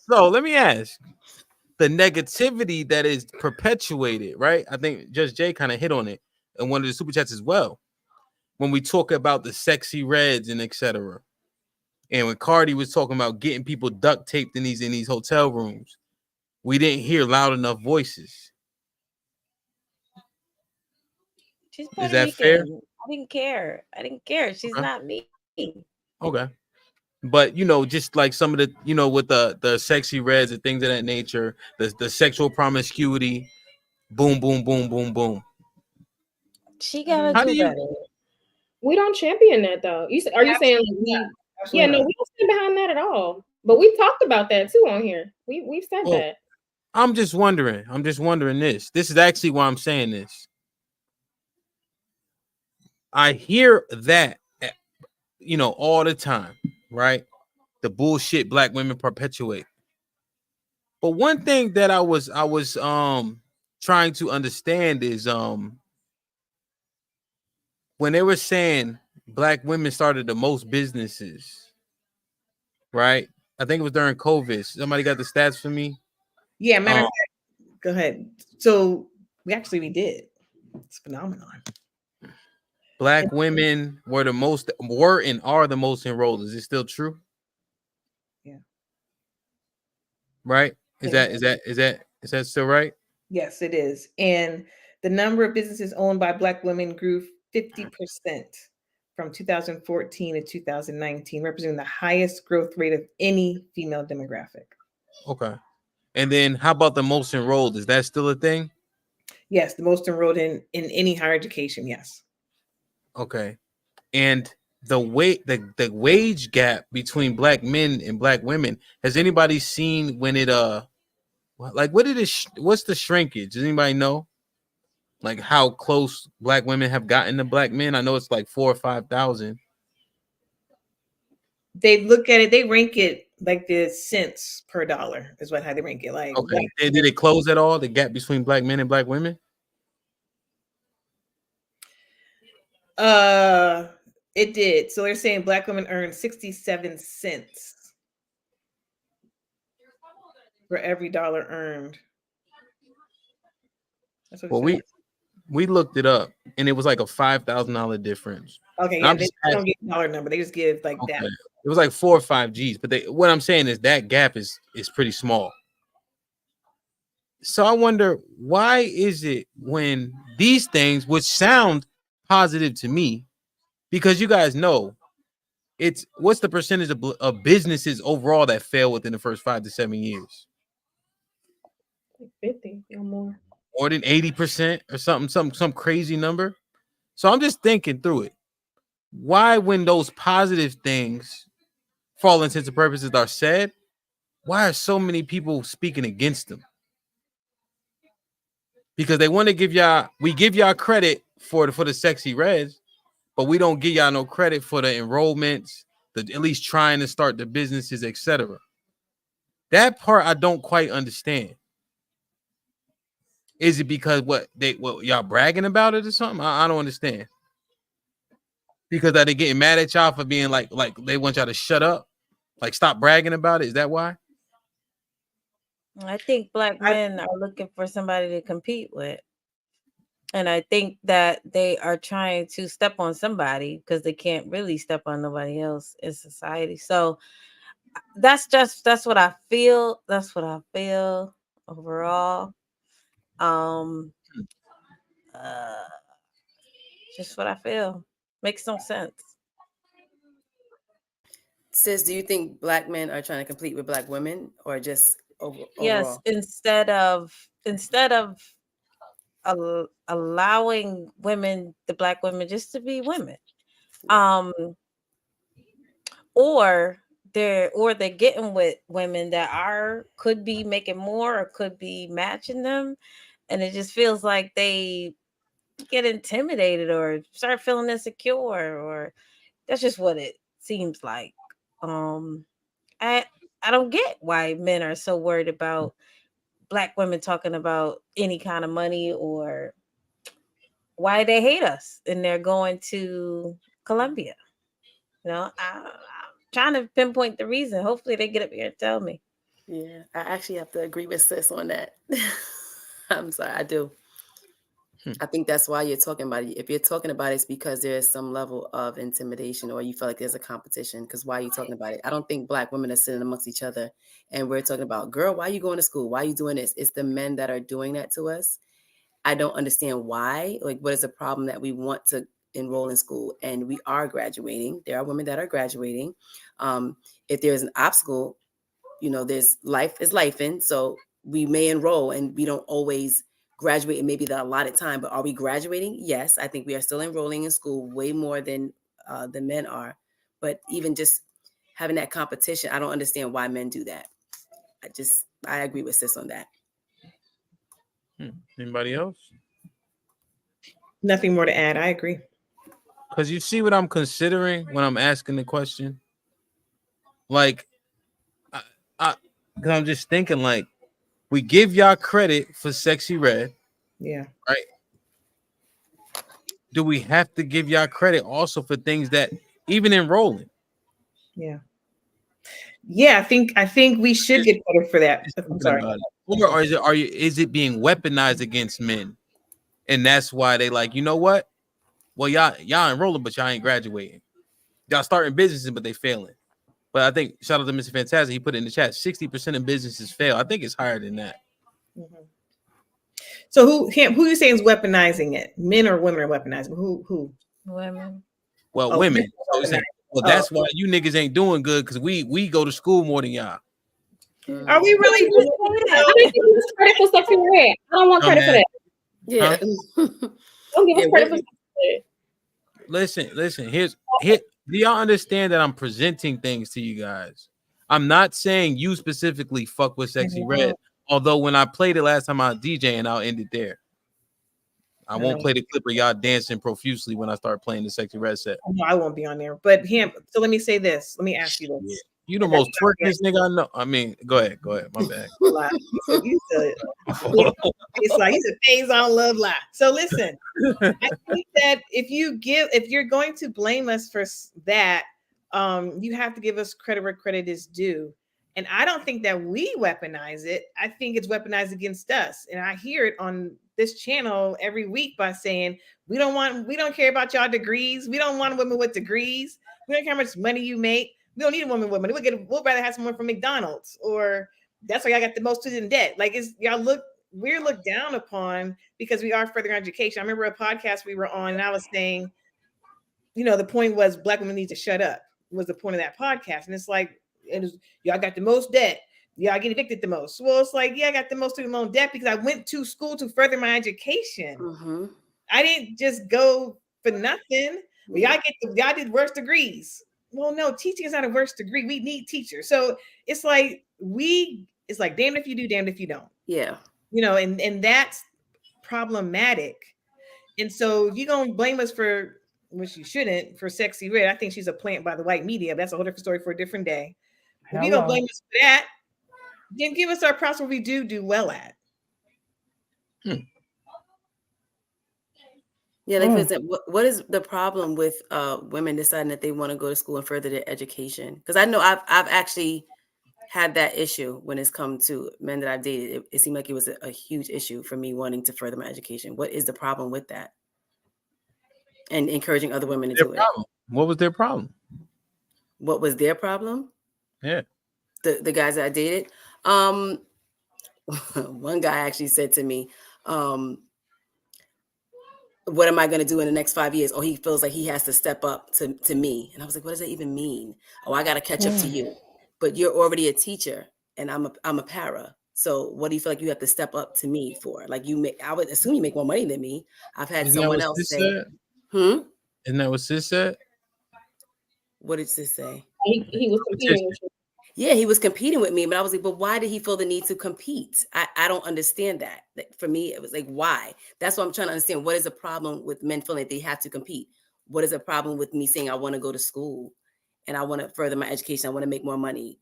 So let me ask, the negativity that is perpetuated, right? I think Judge Jay kind of hit on it in one of the super chats as well. When we talk about the sexy reds and etc. And when Cardi was talking about getting people duct taped in these hotel rooms, we didn't hear loud enough voices. She's Is Puerto that fair? Rican. I didn't care. She's Okay. not me. Okay. But just like some of the, with the sexy reds and things of that nature, the sexual promiscuity, boom, boom, boom, boom, boom. She gotta How do do you? better. We don't champion that though. Are you saying like we? Yeah, no, we don't stand behind that at all. But we've talked about that too on here. We've said Well, that. I'm just wondering. this. This is actually why I'm saying this. I hear that, all the time, right? The bullshit black women perpetuate. But one thing that I was trying to understand is when they were saying black women started the most businesses, right? I think it was during COVID. Somebody got the stats for me. Yeah, matter of fact, go ahead. So we did. It's phenomenon. Black women were and are the most enrolled. Is it still true? Yeah. Right? Is that still right? Yes, it is. And the number of businesses owned by black women grew 50% from 2014 to 2019, representing the highest growth rate of any female demographic. Okay. And then how about the most enrolled? Is that still a thing? Yes, the most enrolled in any higher education, yes. Okay. And the wage gap between black men and black women, has anybody seen when it what's the shrinkage? Does anybody know? Like how close black women have gotten to black men? I know it's like 4,000 or 5,000. They look at it, they rank it like the cents per dollar is how they rank it. Like, okay. Did it close at all, the gap between black men and black women? It did. So they're saying black women earn 67 cents for every dollar earned. That's what we looked it up, and it was like a $5,000 difference. Okay, yeah, they don't give a dollar number; they just give like that. It was like 4 or 5 G's, but what I'm saying is that gap is pretty small. So I wonder, why is it when these things, which sound positive to me, because you guys know, what's the percentage of businesses overall that fail within the first 5 to 7 years? 50 or more. More than 80% or something, some crazy number. So I'm just thinking through it. Why, when those positive things, for all intents and purposes, are said, why are so many people speaking against them? Because they want to give y'all credit for the sexy reds, but we don't give y'all no credit for the enrollments, at least trying to start the businesses, etc. That part I don't quite understand. Is it because what y'all bragging about it or something? I don't understand. Because are they getting mad at y'all for being like they want y'all to shut up? Like, stop bragging about it? Is that why? I think black men are looking for somebody to compete with. And I think that they are trying to step on somebody because they can't really step on nobody else in society. So that's what I feel. That's what I feel overall. Just what I feel. Makes no sense. Sis, do you think black men are trying to compete with black women, or just overall? Yes, instead of allowing women, the black women, just to be women, or they're getting with women that could be making more or could be matching them, and it just feels like they get intimidated or start feeling insecure, or that's just what it seems like. I don't get why men are so worried about black women talking about any kind of money, or why they hate us and they're going to Colombia. You know, trying to pinpoint the reason. Hopefully they get up here and tell me. Yeah, I actually have to agree with sis on that. I'm sorry, I do. I think that's why you're talking about it. If you're talking about it, it's because there's some level of intimidation or you feel like there's a competition. Because why are you talking about it? I don't think Black women are sitting amongst each other and we're talking about, girl, why are you going to school? Why are you doing this? It's the men that are doing that to us. I don't understand why. Like, what is the problem that we want to enroll in school and we are graduating? There are women that are graduating. If there's an obstacle, there's life is life in. So we may enroll and we don't always graduate in maybe the allotted time, but are we graduating? Yes, I think we are still enrolling in school way more than the men are. But even just having that competition, I don't understand why men do that. I agree with sis on that. Anybody else? Nothing more to add. I agree. Because you see what I'm considering when I'm asking the question? Like, because I'm just thinking, like, we give y'all credit for Sexy Red. Yeah. Right. Do we have to give y'all credit also for things that even enrolling? Yeah. Yeah, I think we should get credit for that. I'm sorry. Or is it being weaponized against men? And that's why they like, you know what? Well, y'all enrolling, but y'all ain't graduating. Y'all starting businesses, but they failing. But I think shout out to Mr. Fantastic. He put it in the chat. 60% of businesses fail. I think it's higher than that. Mm-hmm. So who you saying is weaponizing it? Men or women are weaponizing? Who? Women. Well, women. So that's why you niggas ain't doing good because we go to school more than y'all. Are we really? I didn't give us credit for Sexy Red. I don't want credit for that. Yeah. Don't give us credit for Sexy Red. Listen. Here. Do y'all understand that I'm presenting things to you guys? I'm not saying you specifically fuck with Sexy Red. Although when I played it last time I DJ and I'll end it there. I won't play the clip of y'all dancing profusely when I start playing the Sexy Red set. No, I won't be on there. But so let me say this. Let me ask you this. You the most twerkingest nigga I know. I mean, go ahead. My bad. You said things I don't love lie. So listen, I think that if you're going to blame us for that, you have to give us credit where credit is due. And I don't think that we weaponize it. I think it's weaponized against us. And I hear it on this channel every week by saying, we don't care about y'all degrees. We don't want women with degrees. We don't care how much money you make. We don't need a woman with money. We'll rather have someone from McDonald's, or that's why y'all got the most student debt. Like we're looked down upon because we are furthering education. I remember a podcast we were on and I was saying, the point was Black women need to shut up was the point of that podcast. And it's like, y'all got the most debt. Y'all get evicted the most. Well, it's like, yeah, I got the most student loan debt because I went to school to further my education. Mm-hmm. I didn't just go for nothing. Well, y'all did worse degrees. Well, no, teaching is not a worse degree. We need teachers. So it's like damned if you do, damned if you don't. Yeah. And that's problematic. And so you're gonna blame us for, which you shouldn't, for Sexy Red. I think she's a plant by the white media. That's a whole different story for a different day. If you're gonna blame us for that, then give us our props where we do well at. Yeah, like for example, what is the problem with women deciding that they want to go to school and further their education? Because I know I've actually had that issue when it's come to men that I've dated. It seemed like it was a huge issue for me wanting to further my education. What is the problem with that? And encouraging other women to do it. What was their problem? What was their problem? Yeah. The guys that I dated. One guy actually said to me, what am I going to do in the next 5 years? Oh, he feels like he has to step up to me. And I was like, what does that even mean? Oh, I got to catch up to you. But you're already a teacher and I'm a para. So what do you feel like you have to step up to me for? Like I would assume you make more money than me. I've had someone else say, Isn't that what sis said? What did sis say? He was competing with you. Yeah, he was competing with me, but I was like, but why did he feel the need to compete? I don't understand that. For me, it was like, why? That's what I'm trying to understand. What is the problem with men feeling like they have to compete? What is the problem with me saying I want to go to school and I want to further my education? I want to make more money,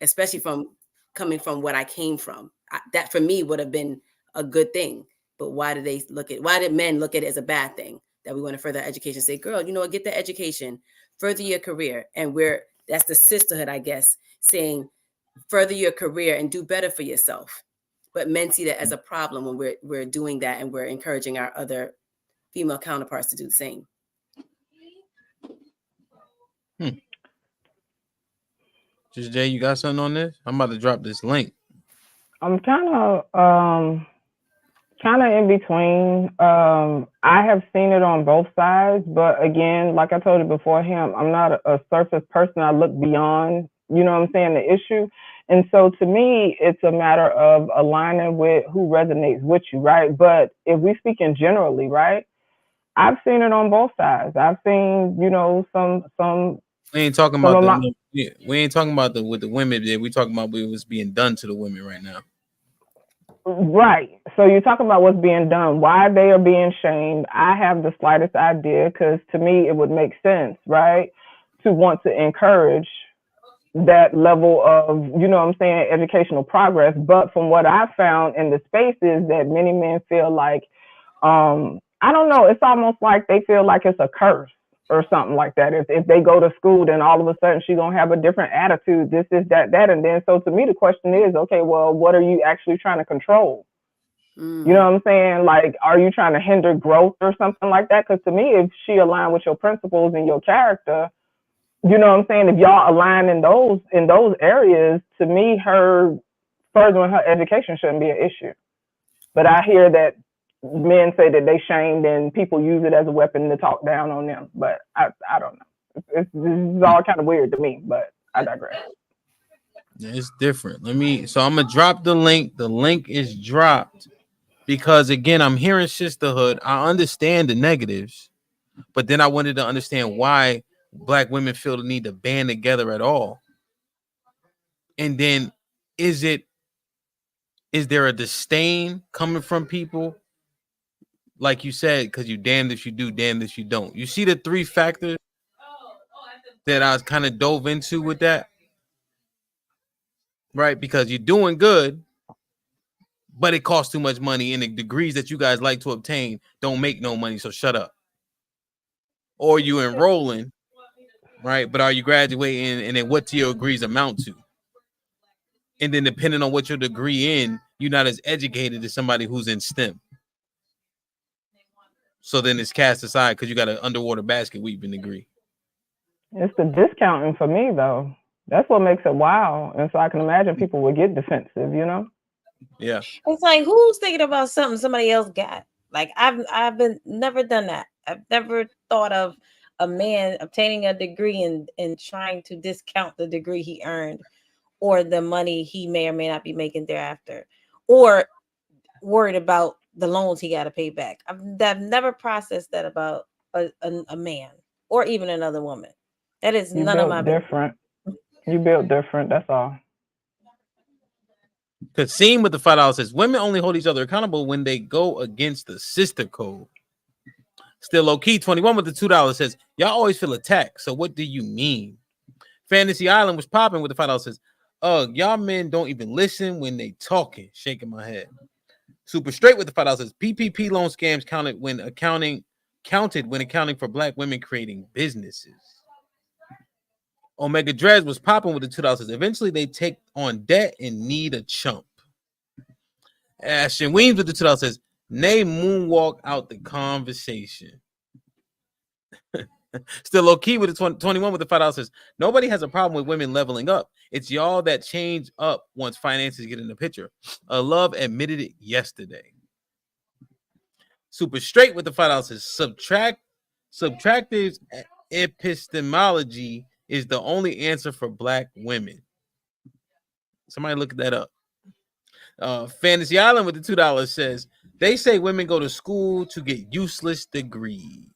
especially coming from what I came from. That for me would have been a good thing. But why did men look at it as a bad thing that we want to further education? Say, girl, get the education, further your career. And we're That's the sisterhood, I guess, saying further your career and do better for yourself. But men see that as a problem when we're doing that, and we're encouraging our other female counterparts to do the same. Just Jay, you got something on this? I'm about to drop this link. I'm kind of in between. I have seen it on both sides, but again, like I told you before, I'm not a surface person. I look beyond, you know what I'm saying, the issue. And so to me, it's a matter of aligning with who resonates with you, right? But if we speak in generally, right, I've seen it on both sides. I've seen, you know, some. We ain't talking about we ain't talking about with the women. We talking about what was being done to the women right now. Right. So you're talking about what's being done, why they are being shamed. I have the slightest idea, because to me it would make sense, right, to want to encourage that level of, you know what I'm saying, educational progress. But from what I found in the space is that many men feel like, I don't know, it's almost like they feel like it's a curse or something like that. If they go to school, then all of a sudden she's gonna have a different attitude, this is that, and then so to me the question is, okay, well, what are you actually trying to control? You know what I'm saying? Like, are you trying to hinder growth or something like that? Because to me, if she aligned with your principles and your character, you know what I'm saying, if y'all align in those areas, to me, her furthering her education shouldn't be an issue. But I hear that men say that they shamed and people use it as a weapon to talk down on them. But I don't know. This is all kind of weird to me, but I digress. It's different. So I'm gonna drop the link. The link is dropped because again, I'm hearing sisterhood. I understand the negatives, but then I wanted to understand why Black women feel the need to band together at all. And then is there a disdain coming from people? Like you said, because you damned if you do, damned if you don't. You see the three factors that I was kind of dove into with that, right? Because you're doing good, but it costs too much money, and the degrees that you guys like to obtain don't make no money, so shut up. Or you enrolling, right? But are you graduating, and then what do your degrees amount to? And then depending on what your degree in, you're not as educated as somebody who's in STEM. So then it's cast aside because you got an underwater basket weaving degree. It's the discounting for me, though. That's what makes it wild. And so I can imagine people would get defensive, you know? Yeah. It's like, who's thinking about something somebody else got? Like, I've never done that. I've never thought of a man obtaining a degree and trying to discount the degree he earned or the money he may or may not be making thereafter, or worried about the loans he got to pay back. I've never processed that about a man or even another woman. That is none of my different. You built different. That's all. Because seeing with the $5 says women only hold each other accountable when they go against the sister code. Still low key 21 with the $2 says y'all always feel attacked. So what do you mean? Fantasy Island was popping with the $5 says, y'all men don't even listen when they talking. Shaking my head. Super straight with the $5 says PPP loan scams counted when accounting for Black women creating businesses. Omega Dreads was popping with the $2 says eventually they take on debt and need a chump. Ashton Weems with the $2 says Nay moonwalk out the conversation. Still low key with the 21 with the $5 says nobody has a problem with women leveling up. It's y'all that change up once finances get in the picture. Love admitted it yesterday. Super straight with the $5 says subtractive epistemology is the only answer for Black women. Somebody look that up. Fantasy Island with the $2 says they say women go to school to get useless degrees.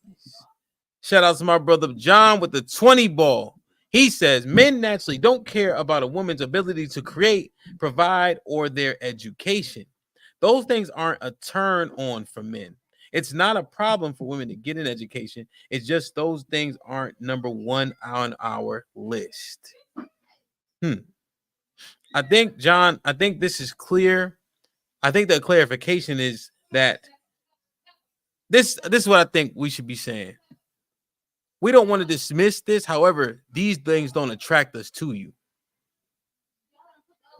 Shout out to my brother John with the 20 ball. He says men naturally don't care about a woman's ability to create, provide, or their education. Those things aren't a turn on for men. It's not a problem for women to get an education. It's just those things aren't number one on our list. I think, John, this is clear. I think the clarification is that this is what I think we should be saying. We don't want to dismiss this. However, these things don't attract us to you.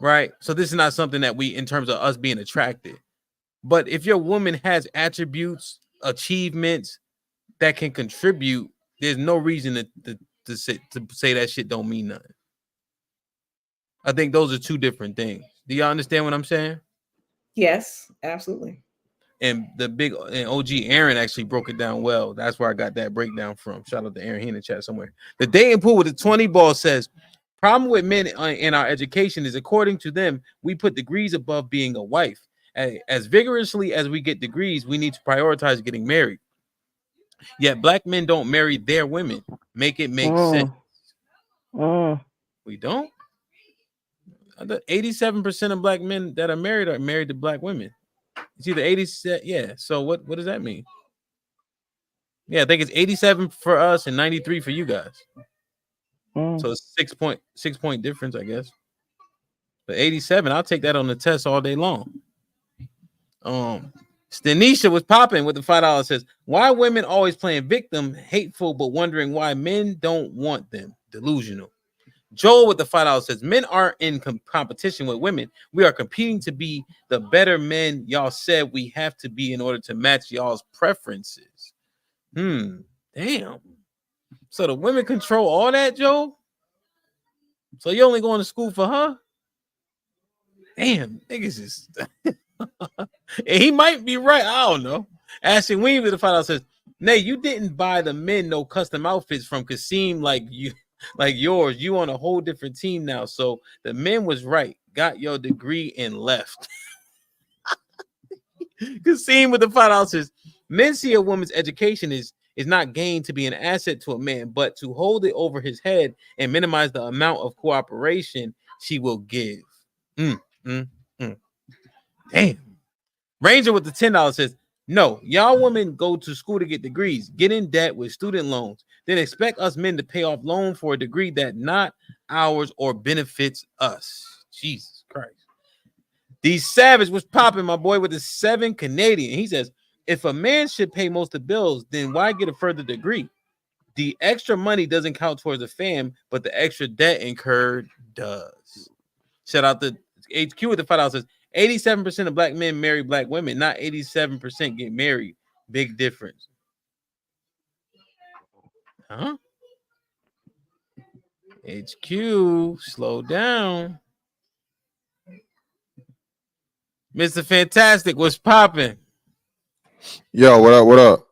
Right? So this is not something that we, in terms of us being attracted. But if your woman has attributes, achievements that can contribute, there's no reason to say that shit don't mean nothing. I think those are two different things. Do y'all understand what I'm saying? Yes, absolutely. And OG Aaron actually broke it down well. That's where I got that breakdown from. Shout out to Aaron. He in the chat somewhere. The dating pool with the 20 ball says, problem with men in our education is, according to them, we put degrees above being a wife. As vigorously as we get degrees, we need to prioritize getting married. Yet black men don't marry their women. Make it make sense. We don't. 87% of black men that are married to black women. It's either 87. Yeah. So what does that mean? Yeah, I think it's 87 for us and 93 for you guys. So it's 6 point difference, I guess. But 87, I'll take that on the test all day long. Stanisha was popping with the $5. Says, why women always playing victim, hateful, but wondering why men don't want them? Delusional. Joel with the $5 says, men aren't in competition with women. We are competing to be the better men y'all said we have to be in order to match y'all's preferences. Damn. So the women control all that, Joel? So you only going to school for her? Damn, niggas is... And he might be right. I don't know. Ashley Weave with the $5 says, Nay, you didn't buy the men no custom outfits from Kasim like yours. You on a whole different team now. So the men was right. Got your degree and left. Kasim with the $5 says, men see a woman's education is not gained to be an asset to a man, but to hold it over his head and minimize the amount of cooperation she will give. Damn. Ranger with the $10 says, no, y'all women go to school to get degrees, get in debt with student loans, then expect us men to pay off loan for a degree that not ours or benefits us. Jesus Christ. The Savage was popping, my boy, with the 7 Canadian. He says, if a man should pay most of the bills, then why get a further degree? The extra money doesn't count towards the fam, but the extra debt incurred does. Shout out to HQ with the $5 says, 87% of black men marry black women, not 87% get married. Big difference. Huh? HQ, slow down. Mr. Fantastic, what's popping? Yo, what up? What up?